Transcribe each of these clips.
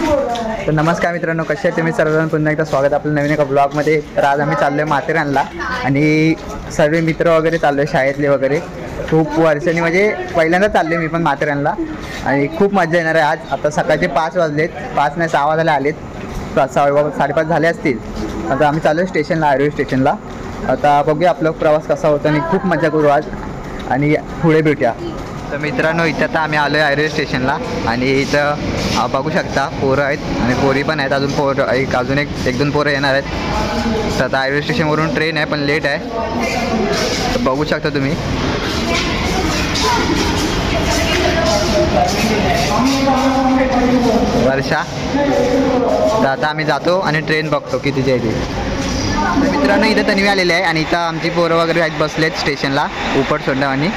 तर नमस्कार मित्रांनो, कसे आहे तुम्ही सर्वजण? पुन्हा एकदा स्वागत आपलं नवीन एका ब्लॉगमध्ये. तर आज आम्ही चाललो आहे माथेरानला आणि सर्व मित्र वगैरे चाललो आहे, शाळेतले वगैरे. खूप वर्षांनी म्हणजे पहिल्यांदा चाललो आहे मी पण माथेरानला आणि खूप मजा येणार आहे आज. आता सकाळचे 5 वाजलेत, 5 नाही 6 वाजायला आलेत, 5:30 झाले असतील. आता आम्ही चाललो आहे स्टेशनला, आयर्वे स्टेशनला. आता बघूया आपला प्रवास कसा होता आणि खूप मजा करू आज आणि पुढे भेटूया. तर मित्रांनो, इथं आता आम्ही आलो आहे आयर्वे स्टेशनला आणि इथं बघू शकता पोरं आहेत आणि पोरी पण आहेत. अजून एक दोन पोरं येणार आहेत. तर आता आयर्वे स्टेशनवरून ट्रेन आहे पण लेट आहे, तर बघू शकता तुम्ही. वर्षा, तर आता आम्ही जातो आणि ट्रेन बघतो कितीची आहे ती. तर मित्रांनो, इथं तन्वी आलेले आहे आणि इथं आमची पोरं वगैरे आहेत बसलेत स्टेशनला उपट सोंडावानी.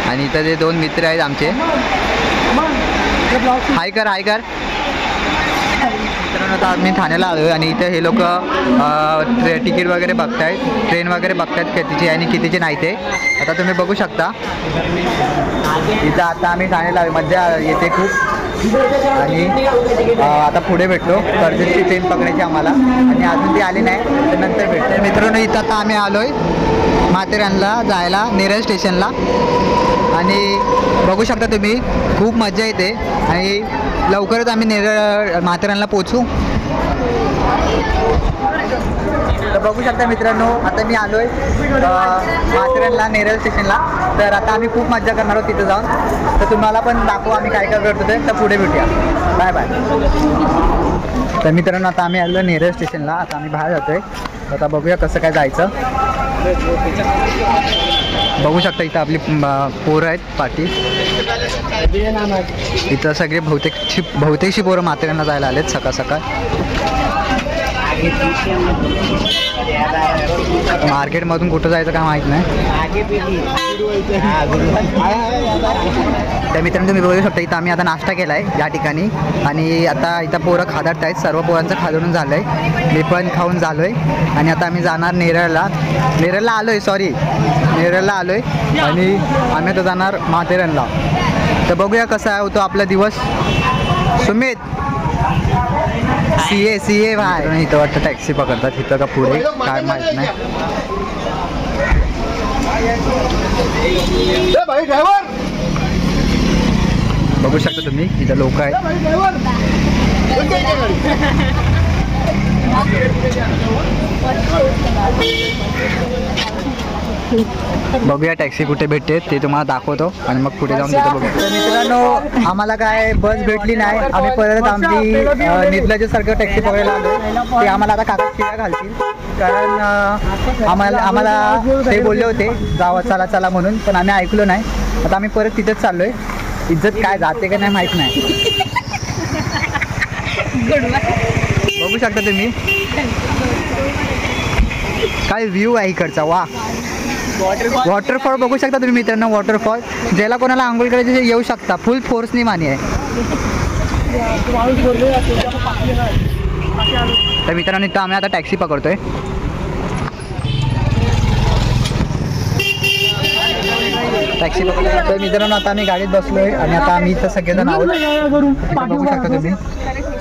आणि इथं जे 2 मित्र आहेत आमचे, हाय कर. मित्रांनो, आता आम्ही ठाण्याला आलो आहे आणि इथं हे लोक तिकीट वगैरे बघतायत, ट्रेन वगैरे बघतायत कितीची आणि कितीची नाही ते. आता तुम्ही बघू शकता इथं. आता आम्ही ठाण्याला आलो, मजा येते खूप. आणि आता पुढे भेटलो, कर्जतची ट्रेन पकडायची आम्हाला आणि अजून ती आली नाही, तर नंतर भेटतो. मित्रांनो, इथं आता आम्ही आलो आहे माथेरानला जायला, नेरळ स्टेशनला. आणि बघू शकता तुम्ही, खूप मजा येते आणि लवकरच आम्ही माथेरानला पोचू. तर बघू शकता मित्रांनो, आता मी आलो आहे माथेरानला, नेरळ स्टेशनला. तर आता आम्ही खूप मजा करणार आहोत तिथं जाऊन. तर तुम्हाला पण दाखवू आम्ही काय काय करतो ते. तर पुढे भेटूया, बाय बाय. तर मित्रांनो, आता आम्ही आलो नेरळ स्टेशनला. आता आम्ही बाहेर जातो आहे. आता बघूया कसं काय जायचं. बघू शकता इथं आपली पोरं आहेत पाठी. इथं सगळे बहुतेकशी पोरं माथेरानला जायला आलेत सकाळ सकाळ. मार्केटमधून कुठं जायचं काय माहीत नाही. त्या मित्रांनो, तुम्ही बघू शकता इथं आम्ही आता नाश्ता केला आहे या ठिकाणी आणि आता इथं पोरं खादाडत आहेत. सर्व पोरांचं खादडून झालं आहे, मी पण खाऊन झालो आहे. आणि आता आम्ही जाणार नेरळला आलो आहे आणि आम्ही आता जाणार माथेरानला. तर बघूया कसा होतो आपला दिवस. सुमित, सीए भाई इथं वाटतं टॅक्सी पकडतात, इथं का पुढे काय माहीत नाही. बघू शकता तुम्ही इथं लोक आहेत. बघूया टॅक्सी कुठे भेटते ते तुम्हाला दाखवतो आणि मग पुढे जाऊन तिथं बघू. तर मित्रांनो, आम्हाला काय बस भेटली नाही. आम्ही परत आमची निर्लज्जसारखं टॅक्सी पकडायला आलो. ते आम्हाला आता कागद शिव्या घालतील, कारण आम्हाला ते बोलले होते जावं चला म्हणून, पण आम्ही ऐकलो नाही. आता आम्ही परत तिथंच चाललोय. इज्जत काय जाते का नाही माहीत नाही. बघू शकता तुम्ही काय व्ह्यू आहे इकडचा. वा, वॉटरफॉल बघू शकता तुम्ही मित्रांनो. वॉटरफॉल ज्याला कोणाला आंघोळ करायची येऊ शकता, फुल फोर्सनी मानी आहे. तर मित्रांनो, इथं आम्ही आता टॅक्सी पकडतोय. टॅक्सी पकडतो. तर मित्रांनो, आता आम्ही गाडीत बसलोय आणि आता आम्ही इथं सगळेजण आहोत. बघू शकता तुम्ही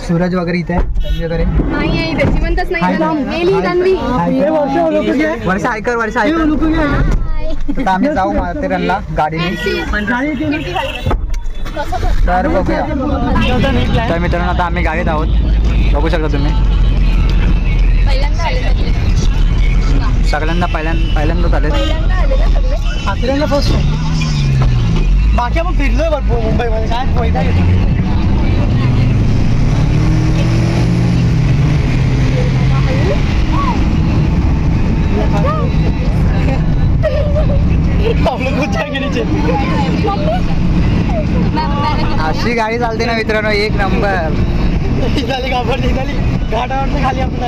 सूरज वगैरे इथे वगैरे. वर्षा ऐकर. आता आम्ही जाऊ माथेरानला गाडीने. तर बघूया. तर मित्रांनो, आता आम्ही गाडीत आहोत, बघू शकता तुम्ही. सगळ्यांना पहिल्यांदाच आले माथेरानला फर्स्ट. बाकी आपण फिरलोय भरपूर मुंबईमध्ये, काय फायदा घेतो. अशी गाडी चालते ना मित्रांनो, एक नंबर. घाटावर खाली आपण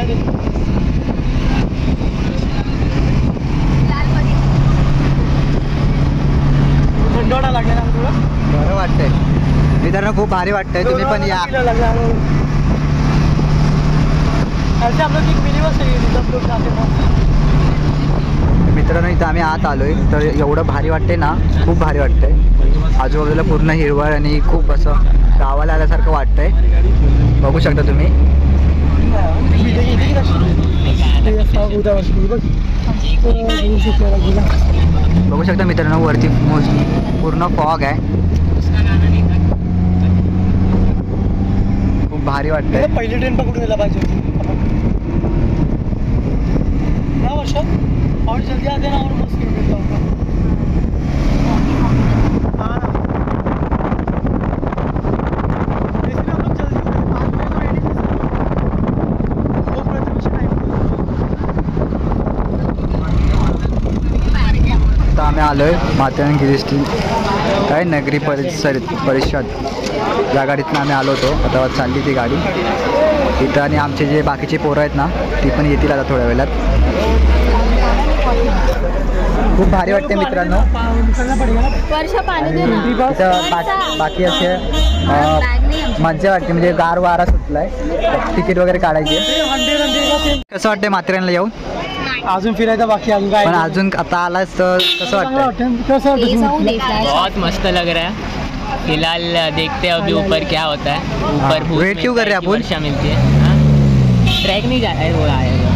बरं वाटतंय मित्रांनो, खूप भारी वाटतंय. तुम्ही पण या. मित्रांनो, इथं आम्ही आत आलोय, तर एवढं भारी वाटते ना, खूप भारी वाटतंय. आजूबाजूला पूर्ण हिरवळ आणि खूप असं गावाला आल्यासारखं वाटतंय, बघू शकता तुम्ही. बघू शकता मित्रांनो, वरती पूर्ण फॉग आहे, खूप भारी वाटतंय. पहिली ट्रेन पकडून गेला पाहिजे ना वर्षात, और जल्दी आते ना और मस्त मिळतो. आम्ही आलोय माथेरान गिरिस्टी काय नगरी परिषद या गाडीतनं आम्ही आलो होतो. आता चालली ती गाडी इथं, आणि आमचे जे बाकीचे पोरं आहेत ना ती पण येतील आता थोड्या वेळात. खूप भारी वाटते मित्रांनो. इथं बाकी असे मज्जा वाटते, म्हणजे गार वारा सुटलाय, तिकीट वगैरे काढायचे. कसं वाटतंय माथेरानला येऊन? अजून फिरायचं बाकी, अजून काय पण अजून आता आलास तर कसं वाटतं? बहुत मस्त लग रहा है. फिलहाल देखते हैं अभी ऊपर क्या होता है. ऊपर वेट क्यों कर रहे हैं वर्षा मिलती है. ट्रैक नहीं जा रहा है, वो आएगा.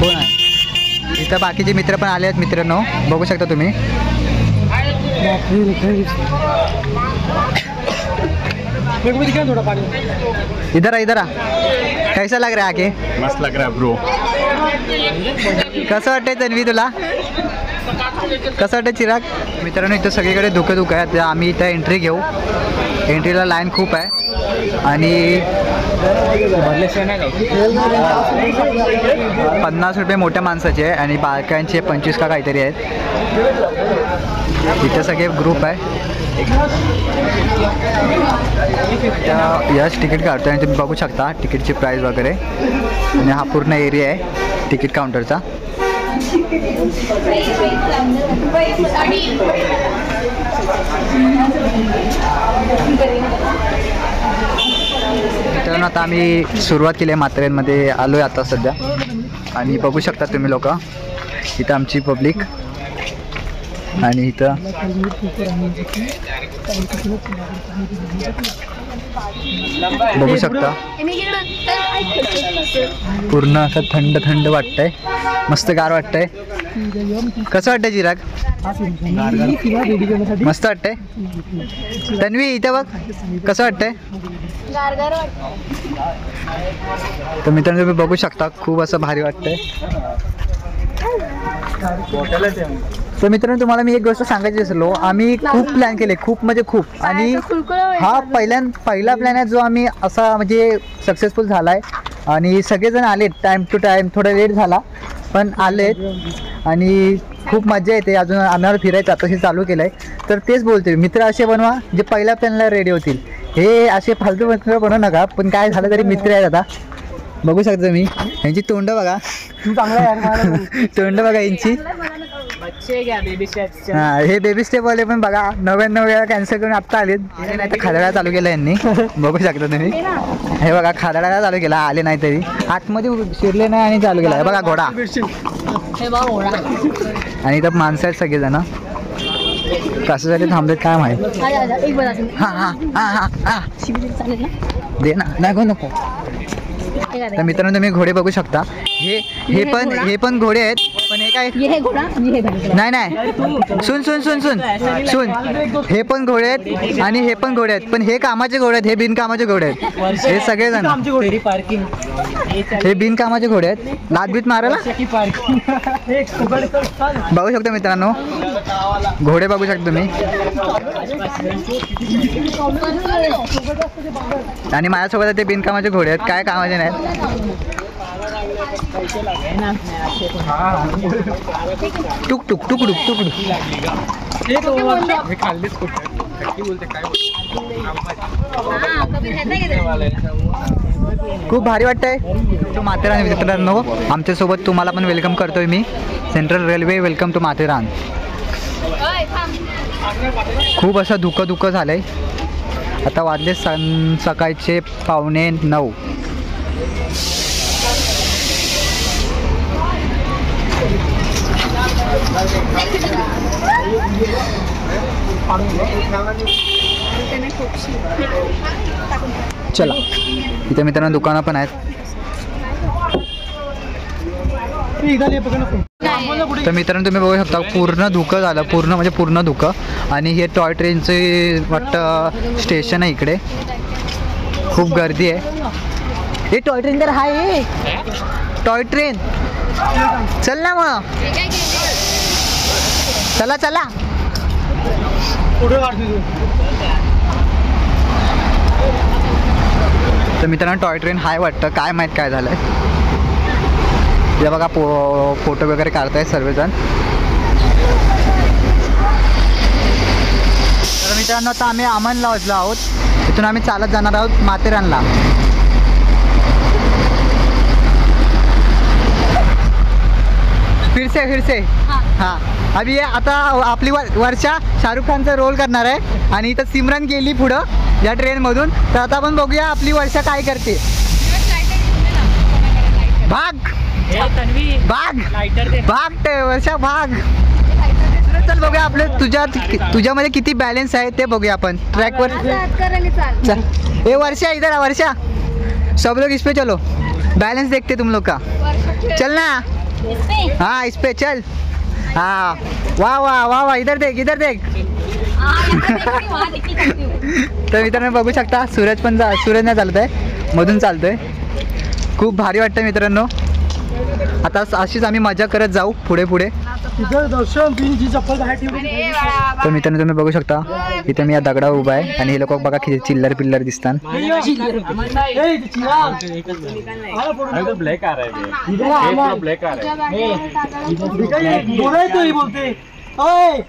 कोण आहे इथं? बाकीचे मित्र पण आले आहेत मित्रांनो, बघू शकता तुम्ही. थोड़ा पानी इधर आ कैसा लग रहा है आके? मस्त लग रहा है ब्रो. कसं वाटतंय तन्वी तुला? कसं वाटतं चिराग? मित्रांनो इथं सगळीकडे धुकं आहे. आम्ही इथं एंट्री घेऊ. एंट्रीला लाईन खूप आहे आणि 50 रुपये मोठ्या माणसाचे आहे आणि बायकांचे 25 का काहीतरी आहेत. इथं सगळे ग्रुप आहे. यश तिकीट काढतो आणि तुम्ही बघू शकता तिकीटची प्राईस वगैरे, आणि हा पूर्ण एरिया आहे तिकीट काउंटरचा. मित्रांनो आता आम्ही सुरुवात केली आहे माथेरानमध्ये आलो आहे आता सध्या, आणि बघू शकता तुम्ही लोक इथं आमची पब्लिक, आणि इथं बघू शकता पूर्ण असं थंड थंड वाटतंय, मस्त गार वाटतंय. कसं वाटतंय चिराग? मस्त वाटतंय. तन्वी इथं बघ, कसं वाटतंय? तर मित्रांनो तुम्ही बघू शकता खूप असं भारी वाटतंय. तर मित्रांनो तुम्हाला मी एक गोष्ट सांगायची विसरलो, आम्ही खूप प्लॅन केले, खूप म्हणजे खूप, आणि हा पहिला प्लॅन आहे जो आम्ही असा म्हणजे सक्सेसफुल झाला आहे. आणि सगळेजण आलेत टाईम टू टाईम, थोडा लेट झाला पण आलेत, आणि खूप मजा येते. अजून आम्हाला फिरायचं आताशी चालू केलं आहे. तर तेच बोलते, मित्र असे बनवा जे पहिल्या प्लॅनला रेडी होतील. हे असे फालतू मित्र बनवू नका, पण काय झालं तरी मित्र आहेत. आता बघू शकता मी यांची तोंड बघा, तोंड बघा यांची. हां हे बेबी स्टेप वाले पण बघा 99 वेळा कॅन्सल करून आत्ता आलेत. नाही तर खादाडा चालू केला यांनी, बघू शकता तुम्ही. हे बघा खादाडा चालू केला, आले नाही तरी आतमध्ये शिरले नाही आणि चालू केला. हे बघा घोडा, आणि इथं माणसं आहेत सगळेजण. कसं झाले थांबलेत काय माहिती. हां हां हां हां हां दे ना, नको नको. तर मित्रांनो तुम्ही घोडे बघू शकता. हे पण घोडे आहेत, पण हे काय नाही सुन हे पण घोडे आहेत आणि हे पण घोडे आहेत, पण हे कामाचे घोडे आहेत, हे बिनकामाचे घोडे आहेत. हे सगळेजण हे बिनकामाचे घोडे आहेत, लादबीत मारायला. बघू शकता मित्रांनो घोडे बघू शकता तुम्ही. आणि माझ्यासोबत ते बिनकामाचे घोडे आहेत, काय कामाचे नाहीत. टुक टुक टुक टुक टुक खूप भारी वाटतंय. तो माथेरान मित्रांनो आमच्यासोबत तुम्हाला पण वेलकम करतोय मी. Central railway welcome to Matheran. खूप असं धुकं झालंय. आता वाजले सकाळचे 8:45. चला इथे मित्रांनो दुकानं पण आहेत. तर मित्रांनो तुम्ही बघू शकता पूर्ण धुकं झालं, पूर्ण म्हणजे पूर्ण धुकं. आणि हे टॉय ट्रेनचे वाटतं स्टेशन आहे इकडे. खूप गर्दी आहे. हे टॉय ट्रेन तर आहे. टॉय ट्रेन चल ना मग. चला चला. तर मित्रांनो टॉय ट्रेन हाय वाटतं, काय माहीत काय झालंय. हे बघा फोटो वगैरे काढतायत सर्वजण. तर मित्रांनो आता आम्ही अमनला वाजलो आहोत. इथून आम्ही चालत जाणार आहोत माथेरानला. फिरसे हां. अभी आता आपली वर्षा शाहरुख खानचा रोल करणार आहे आणि इथं सिमरन गेली पुढं या ट्रेनमधून. तर आता आपण बघूया आपली वर्षा काय करते. भाग भाग भाग वर्षा भाग. चल बघूया आपलं तुझ्यामध्ये किती बॅलन्स आहे ते बघूया आपण ट्रॅकवर. चल ए वर्षा इधर वर्षा. सब लोग इस पे चलो, बैलेंस देखते तुम लोग का. चल ना. हाँ इस पे चल. हाँ वाह वाह वाह वाह. इधर देख इधर देख. तर मित्रांनो बघू शकता सूरज नाही चालत आहे, मधून चालतोय. खूप भारी वाटतं मित्रांनो. आता अशीच आम्ही मजा करत जाऊ पुढे पुढे. तर मित्रांनो तुम्ही बघू शकता इथे मी या दगडावर उभा आहे आणि हे लोक बघा चिल्लर पिल्लर दिसतात.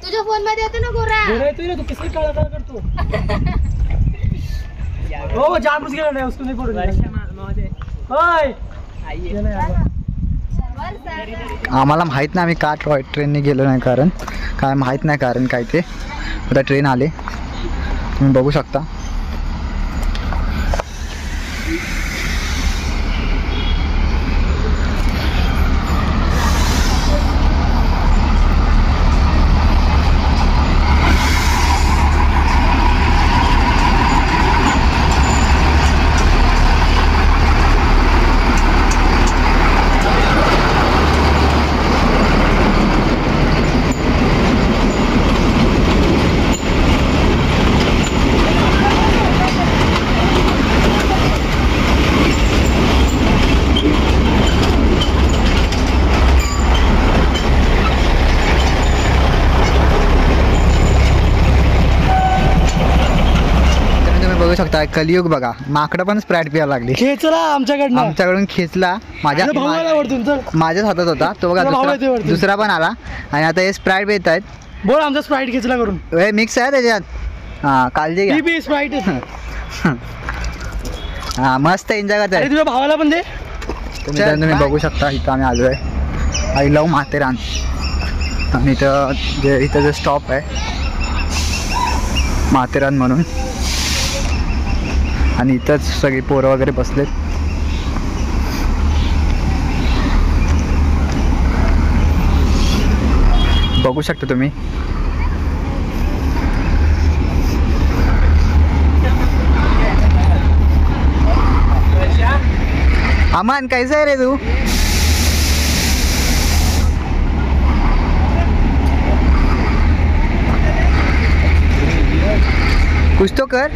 तुझ्या फोन मध्ये येतो ना गोरा. तू किसकी काळा करतो. हो जानबूझ के नहीं, उसको नहीं आम्हाला माहीत नाही आम्ही का टॉय ट्रेनने गेलो नाही, कारण काय माहीत नाही कारण काय ते. आता ट्रेन आले तुम्ही बघू शकता. बघू शकता कलियुग बघा. माकडं पण स्प्राईट प्यायला लागली. खेचला आमच्याकडून खेचला. माझ्याच हातात होता तो बघा. दुसरा पण आला आणि आता हे स्प्राईट पित आहेत. बोल आमचा स्प्राईट खेचला करून. मिक्स आहे त्याच्यात. हां काळजी घ्या. स्प्राईट हां मस्त एन्जॉय करताय. तुझ्या भावाला पण दे. तुम्ही बघू शकता इथं आम्ही आलो आहे. I love Matheran. आणि इथं जे स्टॉप आहे माथेरान म्हणून. आणि इथंच सगळी पोरं वगैरे बसलेत. बघू शकता तुम्ही. अमन कैसा है रे तू. कुछ तो कर.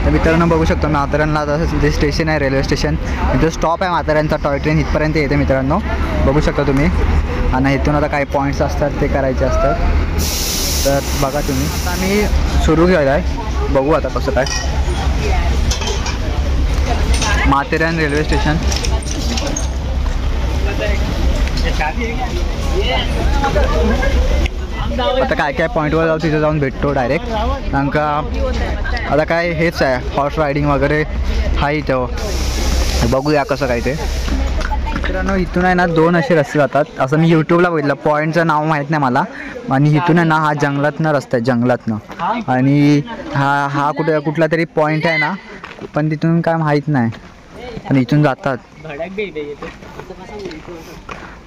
तर मित्रांनो बघू शकतो माथेरानला जे स्टेशन आहे रेल्वे स्टेशन इथं स्टॉप आहे माथेरानचा. टॉय ट्रेन इथपर्यंत येते मित्रांनो बघू शकता तुम्ही. आणि इथून आता काही पॉईंट्स असतात ते करायचे असतात. तर बघा तुम्ही. आता आम्ही सुरू केलं आहे. बघू आता कसं काय. Matheran railway station. आता काय काय पॉईंटवर जाऊ तिथे जाऊन भेटतो डायरेक्ट. कारण का आता काय हेच आहे हॉर्स रायडिंग वगैरे आहे इथं. बघूया कसं काय ते. मित्रांनो इथून आहे ना 2 असे रस्ते जातात असं मी यूट्यूबला बघितलं. पॉईंटचं नाव माहीत नाही मला. आणि इथून आहे ना हा जंगलातनं रस्ता आहे जंगलातनं. आणि हा कुठला तरी पॉईंट आहे ना पण तिथून काय माहीत नाही. आणि इथून जातात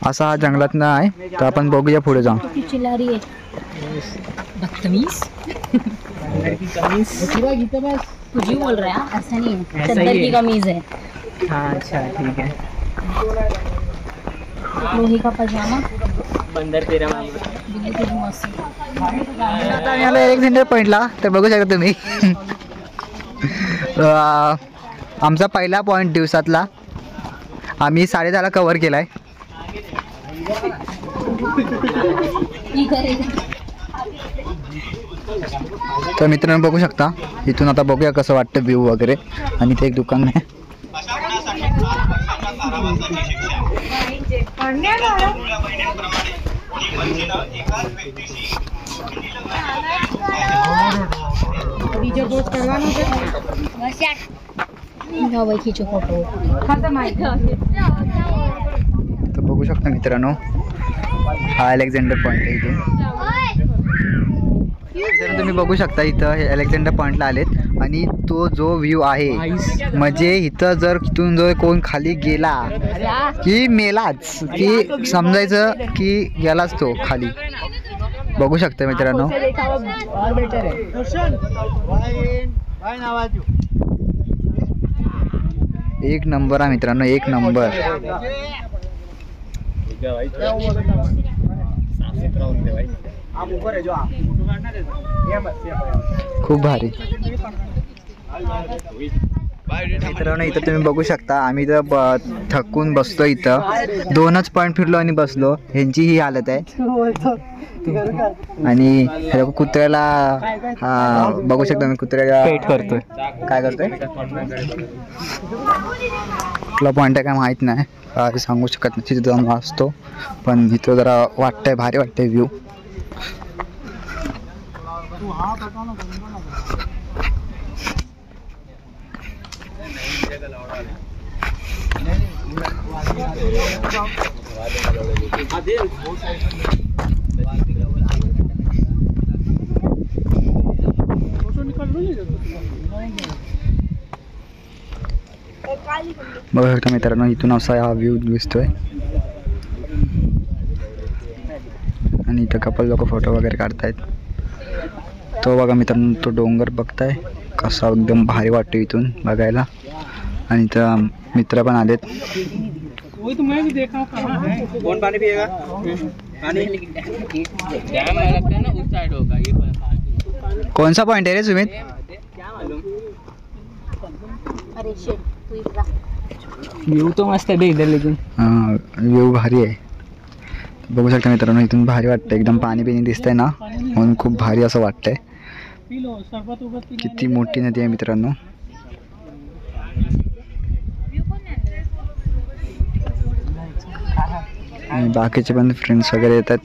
असा हा जंगलातनं आहे. तर आपण बघूया पुढे जाऊन. बदतमीज तुझी बोल रहा है, ऐसा नहीं है, ऐसा चद्दर ही की है। कमीज है, हाँ अच्छा ठीक है. लोहे का पजामा, बंदर तेरा मामा. बिल्ली तुझी मस्त. आता आम्ही आलो अलेक्झांडर पॉईंटला. तर बघू शकता तुम्ही आमचा पहिला पॉईंट दिवसातला आम्ही 10:30 कव्हर केलाय. तर मित्रांनो बघू शकता इथून आता बघूया कसं वाटतं व्ह्यू वगैरे. आणि ते एक दुकान आहे. जाओ बाई खींचो फोटो. तर बघू शकता मित्रांनो हा अलेक्झांडर पॉईंट आहे इथून. मित्रांनो तुम्ही बघू शकता इथं हे अलेक्झांडर पॉईंटला आलेत आणि तो जो व्ह्यू आहे म्हणजे इथं जर इथून जर कोण खाली गेला की मेलाच की समजायचं की गेलाच तो खाली. बघू शकता मित्रांनो. एक नंबर आहे मित्रांनो, एक नंबर. खूप भारी. मित्रांनो इथं तुम्ही बघू शकता आम्ही इथं थकून बसलो. इथं 2च पॉईंट फिरलो आणि बसलो. ह्यांची ही हालत आहे. आणि हे कुत्र्याला बघू शकता मी कुत्र्याला पेट करतोय. काय करतोय कुठला पॉईंट आहे काय माहीत नाही, सांगू शकत नाही. तिथे जाऊन वाचतो पण इथं जरा वाटतंय भारी वाटतंय व्ह्यू. बघू शकता मित्रांनो इथून असा हा व्ह्यू दिसतोय. आणि इथं कपल लोक फोटो वगैरे काढतायत. तो बघा मित्रांनो तो डोंगर बघताय कसा एकदम भारी वाटतो इथून बघायला. आणि इथं मित्र पण आलेत. कौन पानी पिएगा? कौन सा पॉइंट है रे सुमित? अरे शिट, तू इकडं. व्यू तो मस्त आहे इधर लेकिन. हां व्ह्यू भारी आहे. बघू शकता मित्रांनो इथून भारी वाटतं एकदम. पाणी बिणी दिसतंय ना म्हणून खूप भारी असं वाटतंय. किती मोठी नदी आहे मित्रांनो. आणि बाकीचे पण फ्रेंड्स वगैरे येतात.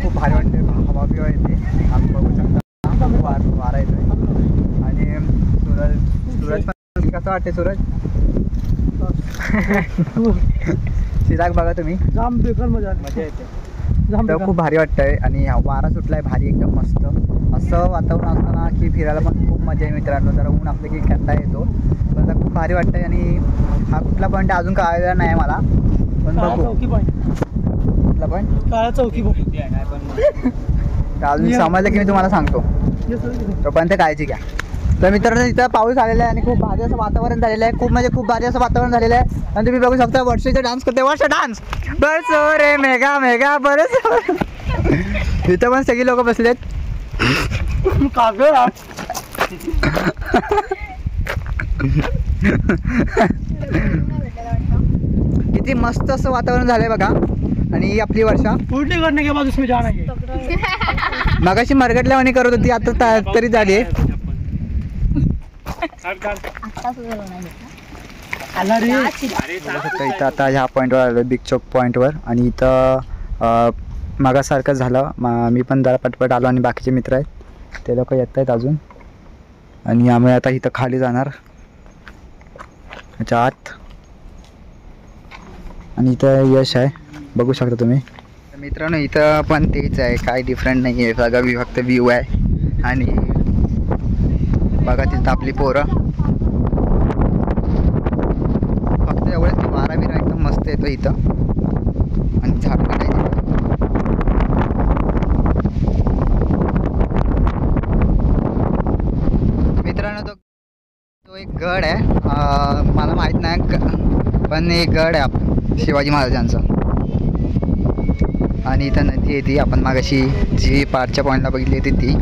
खूप भारी वाटते. हवा बिवा येते. आम्ही बघू शकता वारा येतोय. आणि सूरज पण कसं वाटते सूरज? चिराग बघा तुम्ही. जाम बेकार मजा येते. तर खूप भारी वाटतंय. आणि वारा सुटलाय भारी एकदम मस्त. असं वातावरण असताना की फिरायला पण खूप मजा आहे मित्रांनो. जरा ऊन असलं की कंटाळा येतो पण खूप भारी वाटतंय. आणि हा कुठला पॉईंट अजून कळालेला नाही मला पण बघू. कुठला पॉईंट? काळा चौकी अजून समजलं की मी तुम्हाला सांगतो. तोपर्यंत काळजी घ्या. तर मित्रांनो इथं पाऊस आलेला आहे आणि खूप भारी असं वातावरण झालेलं आहे. खूप म्हणजे खूप भारी असं वातावरण झालेलं आहे. आणि तुम्ही बघू शकता वर्ष इथं डान्स करते. वर्ष डान्स बस रे मेगा मेगा बरंच. इथं पण सगळी लोक बसलेत. किती मस्त असं वातावरण झालंय बघा. आणि ही आपली वर्षा उलटी करने के बाद उसमें जाना है. मगाशी मरगटल्यावानी करत होती आता तरी झाली. इथं आता ह्या पॉईंटवर आलो बिग चौक पॉईंटवर. आणि इथं मागासारखं झालं. मी पण जरा पटपट आलो आणि बाकीचे मित्र आहेत ते लोक येत आहेत अजून. आणि आम्ही आता इथं खाली जाणार ह्याच्या आत. आणि इथं यश आहे बघू शकता तुम्ही. मित्रांनो इथं पण तेच आहे काय डिफरंट नाही आहे. सगळं फक्त व्ह्यू आहे. आणि बघा तिथं आपली पोरं फक्त एवढंच. वारा बिरा एकदम मस्त येतो इथं. आणि झाड पण आहे. मित्रांनो तो एक गड आहे, मला माहीत नाही पण एक गड आहे शिवाजी महाराजांचा. आणि इथं नदी आहे ती आपण मागाशी जी पारच्या पॉईंटला बघितली होती ती.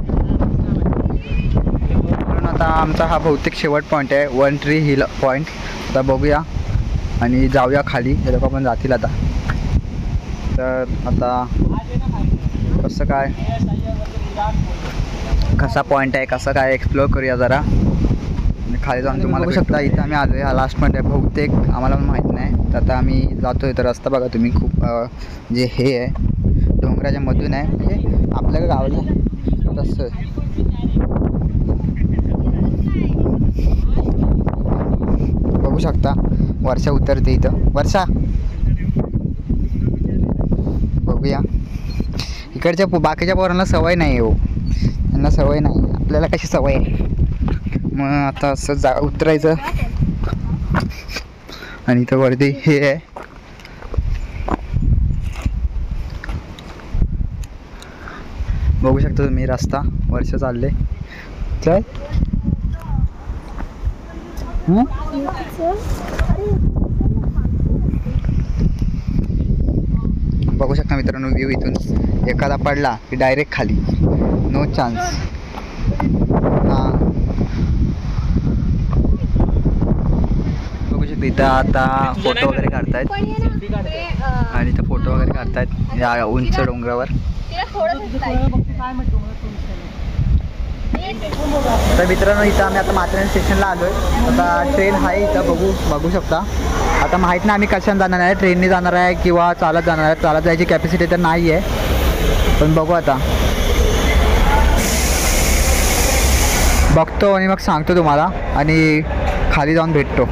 म्हणून आता आमचा हा बहुतेक शेवट पॉईंट आहे, वन ट्री हिल पॉईंट. आता बघूया आणि जाऊया खाली. हे लोक पण जातील आता. तर आता कसं काय कसा पॉईंट आहे कसं काय एक्सप्लोअर करूया जरा. खाली जाऊन तुम्हाला बघू शकता इथं आम्ही आलो आहे. हा लास्ट पॉईंट आहे बहुतेक, आम्हाला पण माहीत नाही. तर आता आम्ही जातो आहे. तर रस्ता बघा तुम्ही, खूप जे हे आहे डोंगराच्या मधून आहे, म्हणजे आपल्या गावाला तसं. बघू शकता वर्षा उतरते इथं. वर्षा बघूया. इकडच्या बाकीच्या पोरांना सवय नाही हो, त्यांना सवय नाही, आपल्याला कशी सवय आहे. मग आता असं उतरायचं आणि इथं वरती हे आहे. बघू शकता तुम्ही रस्ता. वर्ष चालले चल. बघू शकता मित्रांनो व्ह्यू इथून. एखादा पडला की डायरेक्ट खाली, नो चान्स. हां बघू शकता इथं आता फोटो वगैरे काढतायत आणि इथं फोटो वगैरे काढतायत या उंच डोंगरावर. तर मित्रांनो इथं आम्ही आता माथेरान स्टेशनला आलो आहे. आता ट्रेन आहे इथं बघू शकता. आता माहीत नाही आम्ही कशाने जाणार आहे, ट्रेनने जाणार आहे किंवा चालत जाणार आहे. चालत जायची कॅपॅसिटी तर नाही आहे, पण बघू आता. बघतो आणि मग सांगतो तुम्हाला आणि खाली जाऊन भेटतो.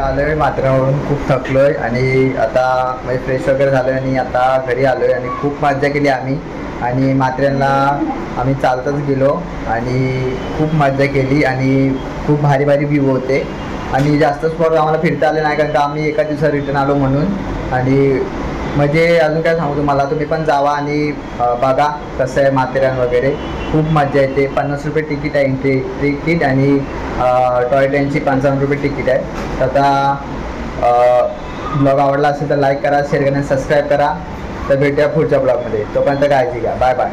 आलो आहे माथेरानवरून, खूप थकलो आहे आणि आता म्हणजे फ्रेश वगैरे झालो आहे आणि आता घरी आलो आहे. आणि खूप मजा केली आम्ही. आणि माथेरानला आम्ही चालतच गेलो आणि खूप मजा केली आणि खूप भारी भारी व्ह्यू होते. आणि जास्त स्पॉट आम्हाला फिरता आले नाही, कारण का आम्ही एका दिवसात रिटर्न आलो म्हणून. आणि म्हणजे अजून काय सांगू तुम्हाला, तुम्ही पण जावा आणि बघा कसं आहे माथेरान वगैरे. खूप मजा येते. 50 रुपये तिकीट आहे एंट्री तिकीट आणि टॉय ट्रेनची 55 रुपये तिकीट आहे. तर आता ब्लॉग आवडला असेल तर लाईक करा, शेअर करा, सबस्क्राईब करा. तर भेटूया पुढच्या ब्लॉगमध्ये. तोपर्यंत काळजी घ्या. Bye bye.